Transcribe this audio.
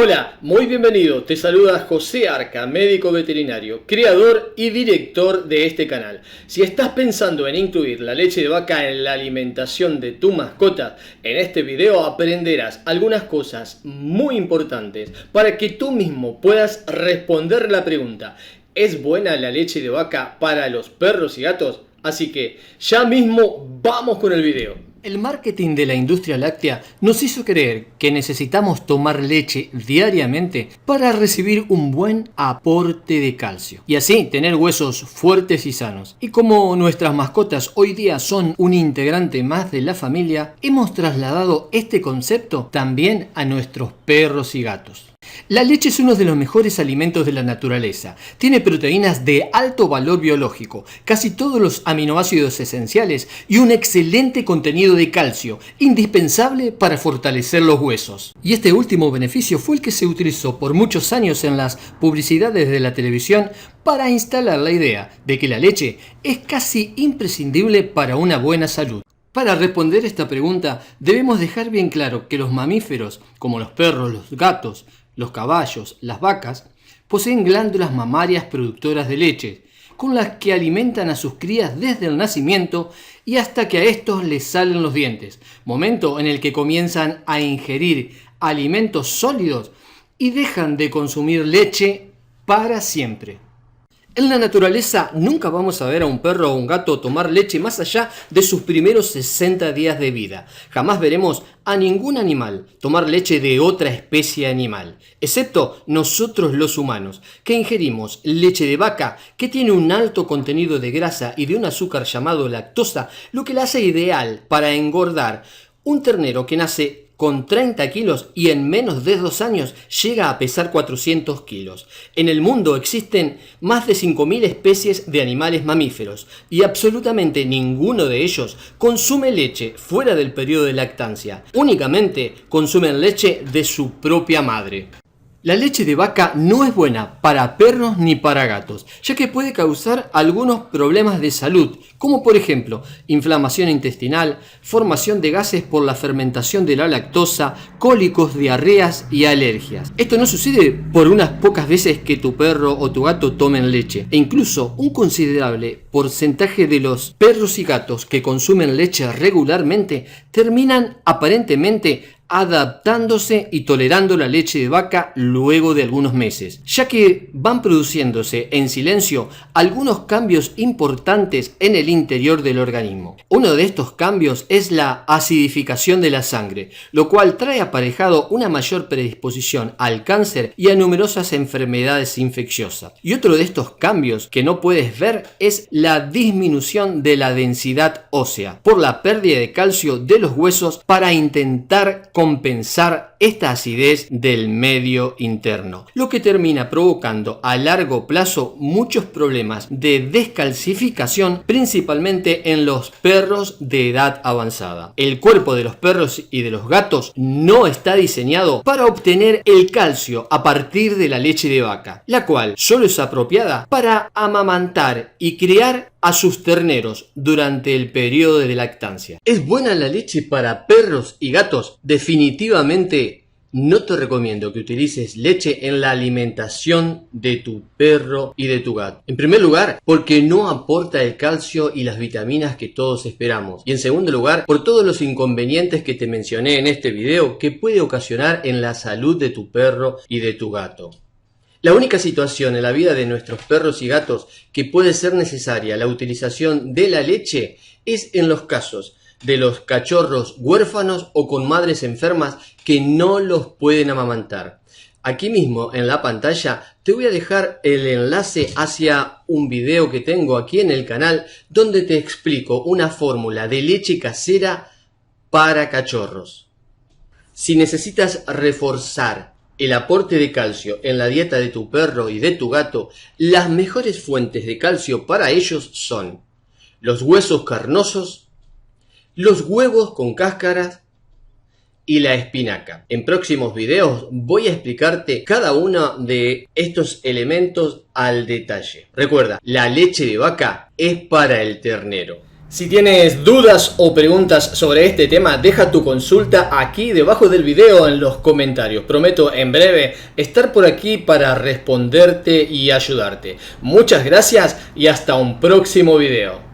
Hola, muy bienvenido, te saluda José Arca, médico veterinario, creador y director de este canal. Si estás pensando en incluir la leche de vaca en la alimentación de tu mascota, en este video aprenderás algunas cosas muy importantes para que tú mismo puedas responder la pregunta: ¿es buena la leche de vaca para los perros y gatos? Así que ya mismo vamos con el video. El marketing de la industria láctea nos hizo creer que necesitamos tomar leche diariamente para recibir un buen aporte de calcio y así tener huesos fuertes y sanos. Y como nuestras mascotas hoy día son un integrante más de la familia, hemos trasladado este concepto también a nuestros perros y gatos. La leche es uno de los mejores alimentos de la naturaleza. Tiene proteínas de alto valor biológico, casi todos los aminoácidos esenciales y un excelente contenido de calcio, indispensable para fortalecer los huesos. Y este último beneficio fue el que se utilizó por muchos años en las publicidades de la televisión para instalar la idea de que la leche es casi imprescindible para una buena salud. Para responder esta pregunta, debemos dejar bien claro que los mamíferos, como los perros, los gatos, los caballos, las vacas, poseen glándulas mamarias productoras de leche, con las que alimentan a sus crías desde el nacimiento y hasta que a estos les salen los dientes, momento en el que comienzan a ingerir alimentos sólidos y dejan de consumir leche para siempre. En la naturaleza nunca vamos a ver a un perro o un gato tomar leche más allá de sus primeros 60 días de vida. Jamás veremos a ningún animal tomar leche de otra especie animal, excepto nosotros los humanos, que ingerimos leche de vaca que tiene un alto contenido de grasa y de un azúcar llamado lactosa, lo que la hace ideal para engordar. Un ternero que nace con 30 kilos y en menos de 2 años llega a pesar 400 kilos. En el mundo existen más de 5.000 especies de animales mamíferos y absolutamente ninguno de ellos consume leche fuera del periodo de lactancia. Únicamente consumen leche de su propia madre. La leche de vaca no es buena para perros ni para gatos, ya que puede causar algunos problemas de salud, como por ejemplo inflamación intestinal, formación de gases por la fermentación de la lactosa, cólicos, diarreas y alergias. Esto no sucede por unas pocas veces que tu perro o tu gato tomen leche, e incluso un considerable porcentaje de los perros y gatos que consumen leche regularmente terminan aparentemente adaptándose y tolerando la leche de vaca luego de algunos meses, ya que van produciéndose en silencio algunos cambios importantes en el interior del organismo. Uno de estos cambios es la acidificación de la sangre, lo cual trae aparejado una mayor predisposición al cáncer y a numerosas enfermedades infecciosas. Y otro de estos cambios que no puedes ver es la disminución de la densidad ósea por la pérdida de calcio de los huesos para intentar compensar esta acidez del medio interno, lo que termina provocando a largo plazo muchos problemas de descalcificación, principalmente en los perros de edad avanzada. El cuerpo de los perros y de los gatos no está diseñado para obtener el calcio a partir de la leche de vaca, la cual solo es apropiada para amamantar y criar a sus terneros durante el periodo de lactancia. ¿Es buena la leche para perros y gatos? Definitivamente no te recomiendo que utilices leche en la alimentación de tu perro y de tu gato. En primer lugar, porque no aporta el calcio y las vitaminas que todos esperamos. Y en segundo lugar, por todos los inconvenientes que te mencioné en este video que puede ocasionar en la salud de tu perro y de tu gato. La única situación en la vida de nuestros perros y gatos que puede ser necesaria la utilización de la leche es en los casos de los cachorros huérfanos o con madres enfermas que no los pueden amamantar. Aquí mismo en la pantalla te voy a dejar el enlace hacia un video que tengo aquí en el canal donde te explico una fórmula de leche casera para cachorros. Si necesitas reforzar el aporte de calcio en la dieta de tu perro y de tu gato, las mejores fuentes de calcio para ellos son los huesos carnosos, los huevos con cáscaras y la espinaca. En próximos videos voy a explicarte cada uno de estos elementos al detalle. Recuerda, la leche de vaca es para el ternero. Si tienes dudas o preguntas sobre este tema, deja tu consulta aquí debajo del video en los comentarios. Prometo en breve estar por aquí para responderte y ayudarte. Muchas gracias y hasta un próximo video.